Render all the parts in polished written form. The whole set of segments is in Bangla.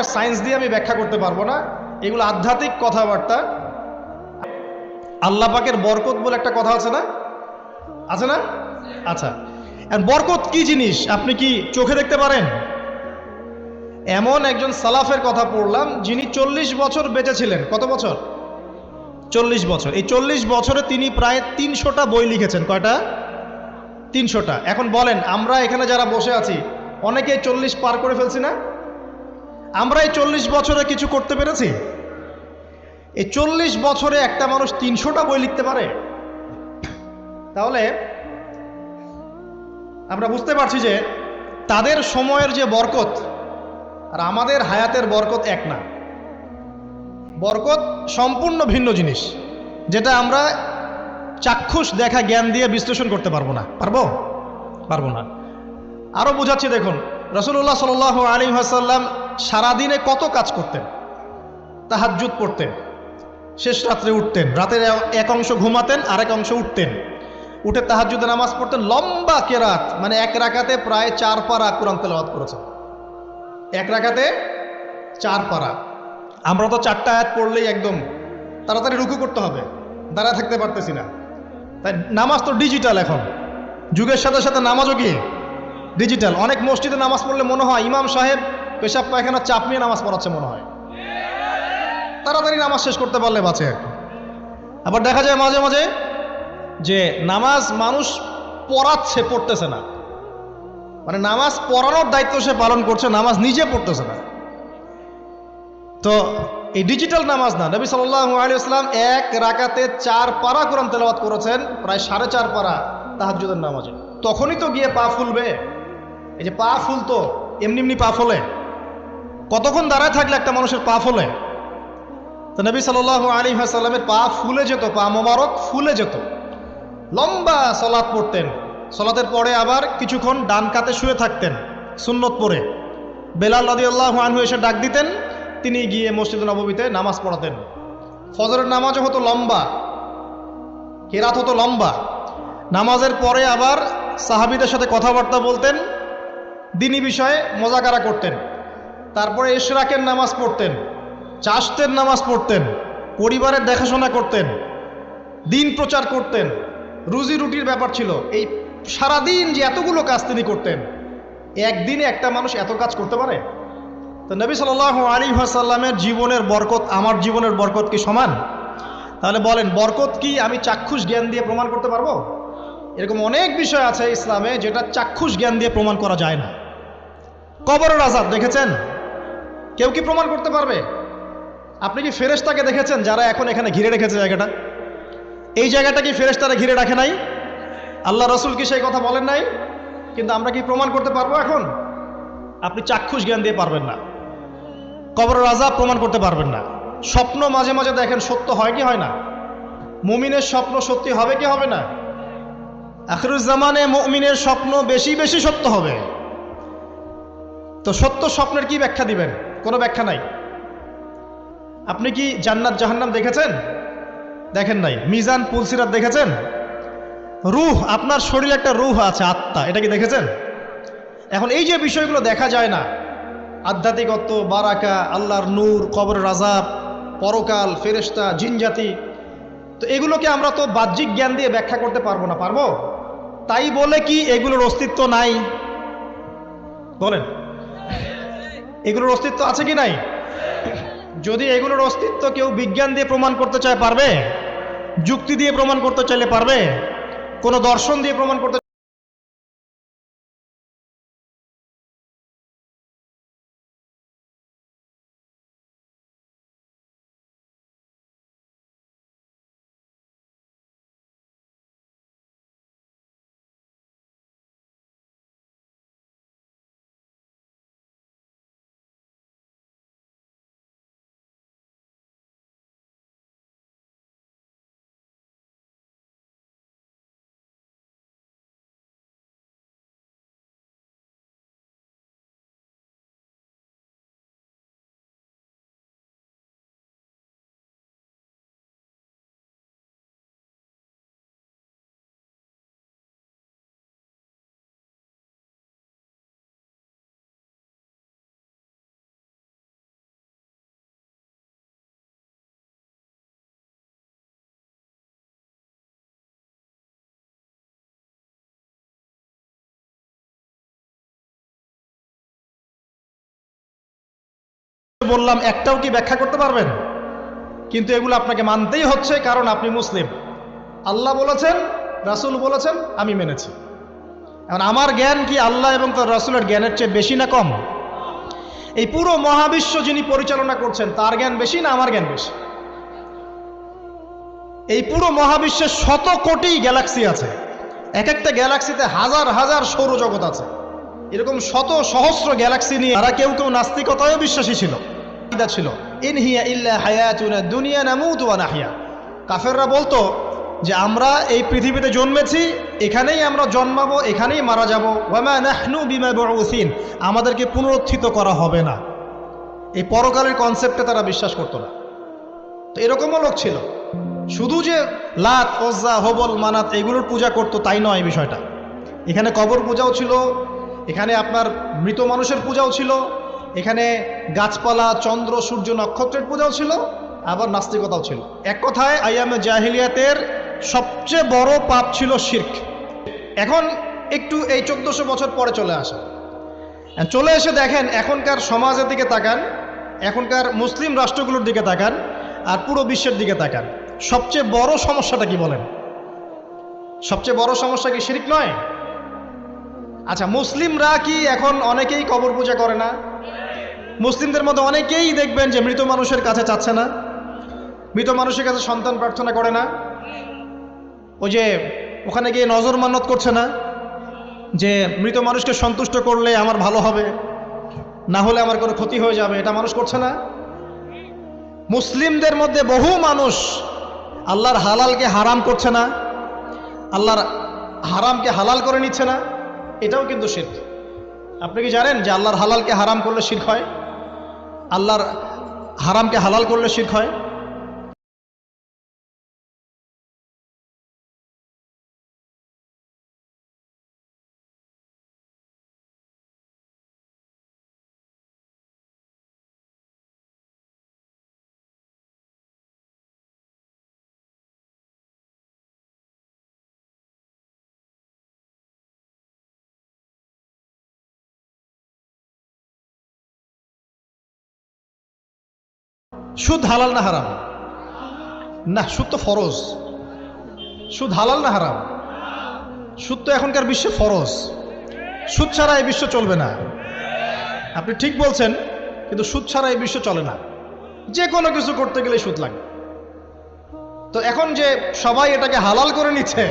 সায়েন্স দিয়ে আমি ব্যাখ্যা করতে পারবো না, এগুলো আধ্যাত্মিক কথাবার্তা। আল্লাহ পাকের বরকত বলে একটা কথা আছে না? আছে না? আচ্ছা, বরকত কি জিনিস আপনি কি চোখে দেখতে পারেন? এমন একজন সালাফের কথা পড়লাম যিনি 40 বছর বেঁচে ছিলেন। কত বছর? 40 বছর। এই 40 বছরে তিনি প্রায় 300টা বই লিখেছেন। কয়টা? 300টা। এখন বলেন, আমরা এখানে যারা বসে আছি অনেকে 40 পার করে ফেলছি না? আমরা এই 40 বছরে কিছু করতে পেরেছি? এই 40 বছরে একটা মানুষ 300টা বই লিখতে পারে? তাহলে আমরা বুঝতে পারছি যে তাদের সময়ের যে বরকত আর আমাদের হায়াতের বরকত এক না। বরকত সম্পূর্ণ ভিন্ন জিনিস, যেটা আমরা চাক্ষুষ দেখা জ্ঞান দিয়ে বিশ্লেষণ করতে পারবো না। পারবো? পারবো না। আরো বোঝাচ্ছি, দেখুন, রাসূলুল্লাহ সাল্লাল্লাহু আলাইহি ওয়াসাল্লাম সারাদিনে কত কাজ করতেন। তাহাজ্জুদ পড়তেন, শেষ রাত্রে উঠতেন, রাতের এক অংশ ঘুমাতেন, আরেক অংশ উঠতেন, উঠে তাহাজ্জুদে নামাজ পড়তেন, লম্বা কেরাত, মানে এক রাকাতে প্রায় 4 পারা কোরআন তেলাওয়াত করেছেন। এক রাকাতে 4 পারা। আমরা তো 4টা আয়াত পড়লেই একদম তাড়াতাড়ি রুকু করতে হবে, দাঁড়ায় থাকতে পারতেছি না। তাই নামাজ তো ডিজিটাল এখন, যুগের সাথে সাথে নামাজও কি ডিজিটাল। অনেক মসজিদে নামাজ পড়লে মনে হয় ইমাম সাহেব পেশাব পায়খানা চাপ নিয়ে নামাজ পড়াচ্ছে মনে হয়। তাড়াতাড়ি নামাজ শেষ করতে পারলে বাঁচে। আবার দেখা যায় মাঝে মাঝে যে নামাজ মানুষ পড়াচ্ছে, পড়তেছে না, মানে নামাজ পড়ানোর দায়িত্ব সে পালন করছে, নামাজ নিজে পড়তেছে না। তো এই ডিজিটাল নামাজ না, নবী সাল্লাল্লাহু আলাইহি ওয়াসাল্লাম এক রাকাতে 4 পারা কোরআন তেলাওয়াত করেছেন, প্রায় 4.5 পারা তাহাজ্জুদের নামাজে। তখনই তো গিয়ে পা ফুলবে। এই যে পা ফুলতো, এমনি এমনি পা ফোলে? কতক্ষণ দাঁড়ায় থাকলে একটা মানুষের পা ফোলে? তো নবী সাল্লাল্লাহু আলাইহি ওয়াসাল্লামের পা ফুলে যেত, পা মোবারক ফুলে যেত। লম্বা সলাত পড়তেন, সলাতের পরে আবার কিছুক্ষণ ডান কাতে শুয়ে থাকতেন সুন্নত পড়ে। বেলাল রাদিয়াল্লাহু আনহু এসে ডাক দিতেন, তিনি গিয়ে মসজিদে নববীতে নামাজ পড়াতেন। ফজরের নামাজও হতো লম্বা, কেরাত হতো লম্বা। নামাজের পরে আবার সাহাবীদের সাথে কথাবার্তা বলতেন, দিনী বিষয়ে মোজাকারা করতেন। তারপরে ইশরাকের নামাজ পড়তেন, চাশতের নামাজ পড়তেন, পরিবারের দেখাশোনা করতেন, দিন প্রচার করতেন, রুজি রুটির ব্যাপার ছিল। এই সারাদিন যে এতগুলো কাজ তিনি করতেন, একদিনে একটা মানুষ এত কাজ করতে পারে? তো নবী সাল্লাল্লাহু আলাইহি ওয়াসাল্লামের জীবনের বরকত আমার জীবনের বরকত কি সমান? তাহলে বলেন, বরকত কি আমি চাক্ষুষ জ্ঞান দিয়ে প্রমাণ করতে পারবো? এরকম অনেক বিষয় আছে ইসলামে যেটা চাক্ষুষ জ্ঞান দিয়ে প্রমাণ করা যায় না। কবরের আযাব দেখেছেন? কেউ কি প্রমাণ করতে পারবে? আপনি কি ফেরেশতাকে দেখেছেন যারা এখন এখানে ঘিরে রেখেছে জায়গাটা? এই জায়গাটা কি ফেরেশতারা ঘিরে রাখে নাই? আল্লাহ রসুল কি সেই কথা বলেন নাই? কিন্তু আমরা কি প্রমাণ করতে পারবো এখন? আপনি চাক্ষুষ জ্ঞান দিয়ে পারবেন না। কবরের আযাব প্রমাণ করতে পারবেন না। স্বপ্ন মাঝে মাঝে দেখেন, সত্য হয় কি হয় না? মুমিনের স্বপ্ন সত্যি হবে কি হবে না? আখিরুজ্জামানে মুমিনের স্বপ্ন বেশি বেশি সত্য হবে। তো সত্য স্বপ্নের কি ব্যাখ্যা দিবেন? কোনো ব্যাখ্যা নাই। আপনি কি জান্নাত জাহান্নাম দেখেছেন? দেখেন নাই। মিজান পুলসিরাত দেখেছেন? রূহ, আপনার শরীরে একটা রূহ আছে, আত্মা, এটা কি দেখেছেন? এখন এই যে বিষয়গুলো দেখা যায় না, আধ্যাত্মিকত্ব, বারাকা, আল্লাহর নূর, কবরের আযাব, পরকাল, ফেরেশতা, জিনজাতি, তো এগুলোকে আমরা তো বাহ্যিক জ্ঞান দিয়ে ব্যাখ্যা করতে পারবো না। পারবো? তাই বলে কি এগুলোর অস্তিত্ব নাই? বলেন, এগুলোর অস্তিত্ব আছে কি নাই? যদি এগুলোর অস্তিত্ব কেউ বিজ্ঞান দিয়ে প্রমাণ করতে চায়, পারবে? যুক্তি দিয়ে প্রমাণ করতে চাইলে পারবে? কোনো দর্শন দিয়ে প্রমাণ করতে বললাম একটাও কি ব্যাখ্যা করতে পারবেন? কিন্তু এগুলো আপনাকে মানতেই হচ্ছে, কারণ আপনি মুসলিম। আল্লাহ বলেছেন, রাসূল বলেছেন, আমি মেনেছি। এখন আমার জ্ঞান কি আল্লাহ এবং তার রাসূলের জ্ঞানের চেয়ে বেশি না কম? এই পুরো মহাবিশ্ব যিনি পরিচালনা করছেন তার জ্ঞান বেশি না আমার জ্ঞান বেশি? এই পুরো মহাবিশ্বের শত কোটি গ্যালাক্সি আছে, এক একটা গ্যালাক্সিতে হাজার হাজার সৌরজগৎ আছে। এরকম শত সহস্র গ্যালাক্সি নিয়ে তারা কেউ কেউ নাস্তিকতায়ও বিশ্বাসী ছিল, ছিল ইন হিয়া ইল্লা হায়াতুনা দুনিয়া নামুতু ওয়া নাহইয়া। কাফেররা বলতো যে আমরা এই পৃথিবীতে জন্মেছি, এখানেই আমরা জন্মাবো, এখানেই মারা যাব, ওয়া মা নাহনু বিমাবউসিন, আমাদেরকে পুনরুত্থিত করা হবে না। এই পরকালের কনসেপ্টে তারা বিশ্বাস করতো না। তো এরকমও লোক ছিল। শুধু যে লাত, ওজ্জা, হবল, মানাত এগুলোর পূজা করতো তাই নয় বিষয়টা। এখানে কবর পূজাও ছিল, এখানে আপনার মৃত মানুষের পূজাও ছিল, এখানে গাছপালা, চন্দ্র, সূর্য, নক্ষত্রের পূজাও ছিল, আবার নাস্তিকতাও ছিল। এক কথায় আইয়ামে জাহিলিয়াতের সবচেয়ে বড় পাপ ছিল শিরক। এখন একটু এই 1400 বছর পরে চলে আসে, চলে এসে দেখেন এখনকার সমাজের দিকে তাকান, এখনকার মুসলিম রাষ্ট্রগুলোর দিকে তাকান, আর পুরো বিশ্বের দিকে তাকান। সবচেয়ে বড় সমস্যাটা কি বলেন? সবচেয়ে বড় সমস্যা কি শিরক নয়? আচ্ছা, মুসলিমরা কি এখন অনেকেই কবর পূজা করে না? মুসলিমদের মধ্যে অনেকেই দেখবেন যে মৃত মানুষের কাছে চাচ্ছে না, মৃত মানুষের কাছে সন্তান প্রার্থনা করে না, ওই যে ওখানে গিয়ে নজর মান্নত করছে না যে মৃত মানুষকে সন্তুষ্ট করলে আমার ভালো হবে, না হলে আমার কোনো ক্ষতি হয়ে যাবে, এটা মানুষ করছে না। মুসলিমদের মধ্যে বহু মানুষ আল্লাহর হালালকে হারাম করছে না, আল্লাহর হারামকে হালাল করে নিচ্ছে না, এটাও কিন্তু শিরক। আপনি কি জানেন যে আল্লাহর হালালকে হারাম করলে শিরক হয়? আল্লাহর হারামকে হালাল করলে শিরক হয়? সুদ হালাল না হারাম? না, সুদ তো ফরজ। সুদ হালাল না হারাম? সুদ তো এখনকার বিশ্বে ফরজ। সুদ ছাড়া এই বিশ্ব চলবে না। আপনি ঠিক বলছেন, কিন্তু সুদ ছাড়া এই বিশ্ব চলে না। যে কোনো কিছু করতে গেলে সুদ লাগে। তো এখন যে সবাই এটাকে হালাল করে নিচ্ছে,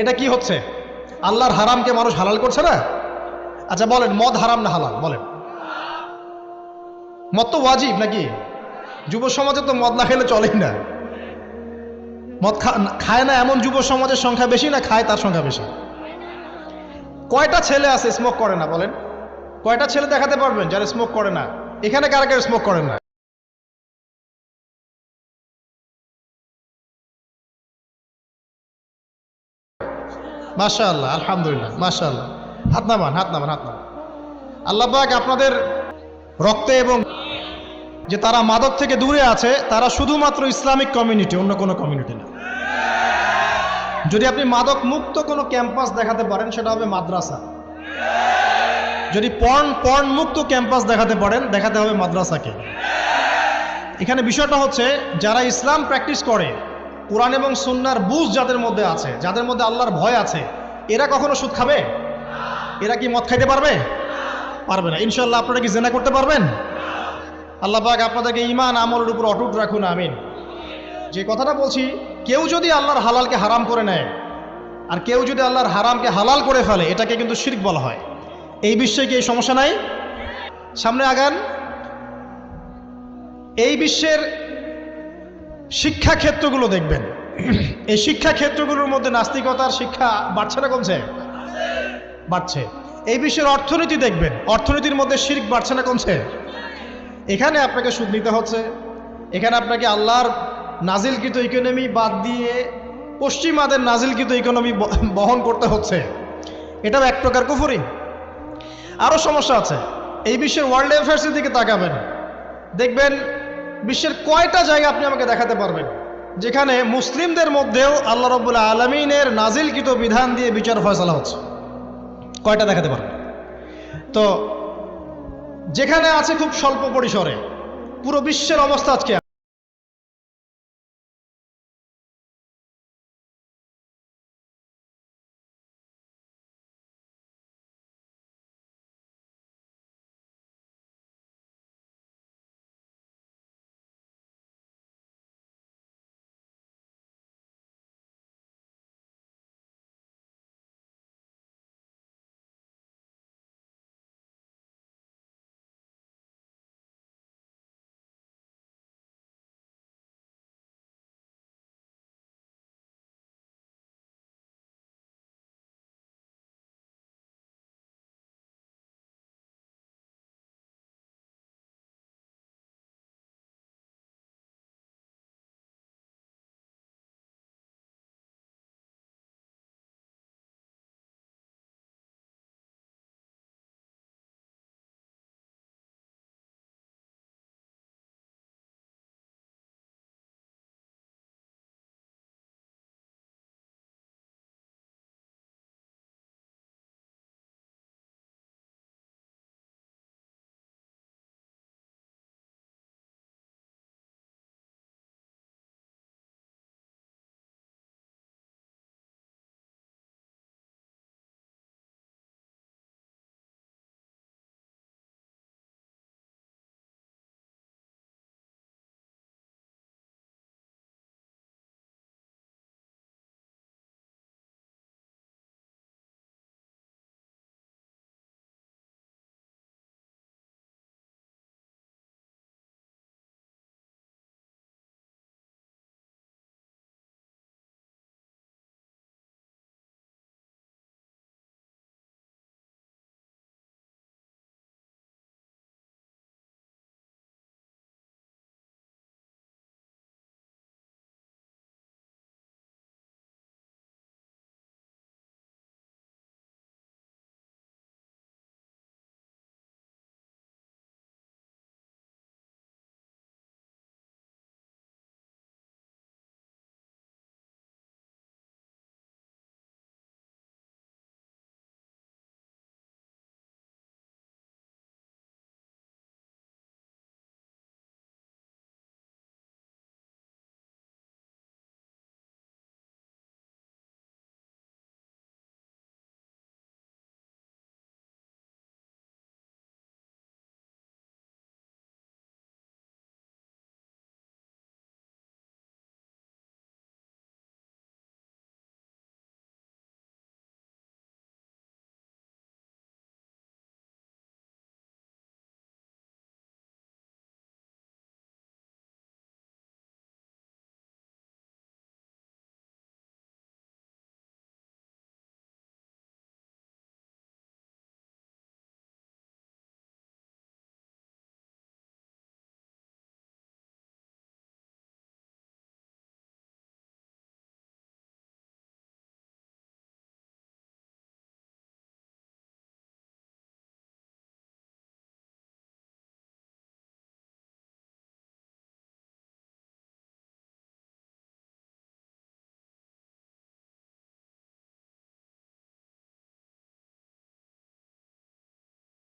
এটা কি হচ্ছে? আল্লাহর হারামকে মানুষ হালাল করছে না? আচ্ছা বলেন, মদ হারাম না হালাল? বলেন। মদ তো ওয়াজিব নাকি? যুব সমাজে তো মদ না খেলে চলেই না। মদ খায় না এমন যুব সমাজের সংখ্যা বেশি না খায় তার সংখ্যা বেশি? কয়টা ছেলে আছে স্মোক করে না? বলেন, কয়টা ছেলে দেখাতে পারবেন যারা স্মোক করে না? এখানে কারা কারা স্মোক করেন না? মাশাআল্লাহ, আলহামদুলিল্লাহ, মাশাআল্লাহ। হাত নামান, হাত নামান, হাত নামান। আল্লাহ পাক আপনাদের রক্তে এবং যে তারা মাদক থেকে দূরে আছে তারা শুধুমাত্র ইসলামিক কমিউনিটি, অন্য কোনো কমিউনিটি না। যদি আপনি মাদক মুক্ত কোনো ক্যাম্পাস দেখাতে পারেন সেটা হবে মাদ্রাসা। যদি পর্ন মুক্ত ক্যাম্পাস দেখাতে হবে মাদ্রাসাকে। এখানে বিষয়টা হচ্ছে যারা ইসলাম প্র্যাকটিস করে, কোরআন এবং সুন্নাহর বুঝ যাদের মধ্যে আছে, যাদের মধ্যে আল্লাহর ভয় আছে, এরা কখনো সুদ খাবে? এরা কি মদ খাইতে পারবে? পারবে না। ইনশাআল্লাহ আপনারা কি জিনা করতে পারবেন? আল্লাহ পাক আপনাদেরকে ঈমান আমলের উপর অটুট রাখুন, আমিন। যে কথাটা বলছি, কেউ যদি আল্লাহর হালালকে হারাম করে নেয় আর কেউ যদি আল্লাহর হারামকে হালাল করে ফেলে, এটাকে কিন্তু শিরক বলা হয়। এই বিশ্বে কি এই সমস্যা নাই? সামনে আগান। এই বিশ্বের শিক্ষা ক্ষেত্রগুলো দেখবেন, এই শিক্ষা ক্ষেত্রগুলোর মধ্যে নাস্তিকতার শিক্ষা বাড়ছে না কমছে? বাড়ছে। এই বিশ্বের অর্থনীতি দেখবেন, অর্থনীতির মধ্যে শিরক বাড়ছে না কমছে? এখানে আপনাকে সুদ নিতে হচ্ছে, এখানে আপনাকে আল্লাহর নাজিলকৃত ইকোনমি বাদ দিয়ে পশ্চিমাদের নাজিলকৃত ইকোনমি বহন করতে হচ্ছে। এটাও এক প্রকার কুফরি। আরও সমস্যা আছে। এই বিশ্বের ওয়ার্ল্ড অ্যাফেয়ার্সের দিকে তাকাবেন, দেখবেন বিশ্বের কয়টা জায়গা আপনি আমাকে দেখাতে পারবেন যেখানে মুসলিমদের মধ্যেও আল্লাহ রাব্বুল আলামিনের নাজিলকৃত বিধান দিয়ে বিচার ফয়সালা হচ্ছে? কয়টা দেখাতে পারবেন? তো যেখানে আছে খুব স্বল্প পরিসরে, পুরো বিশ্বের অবস্থা আজকে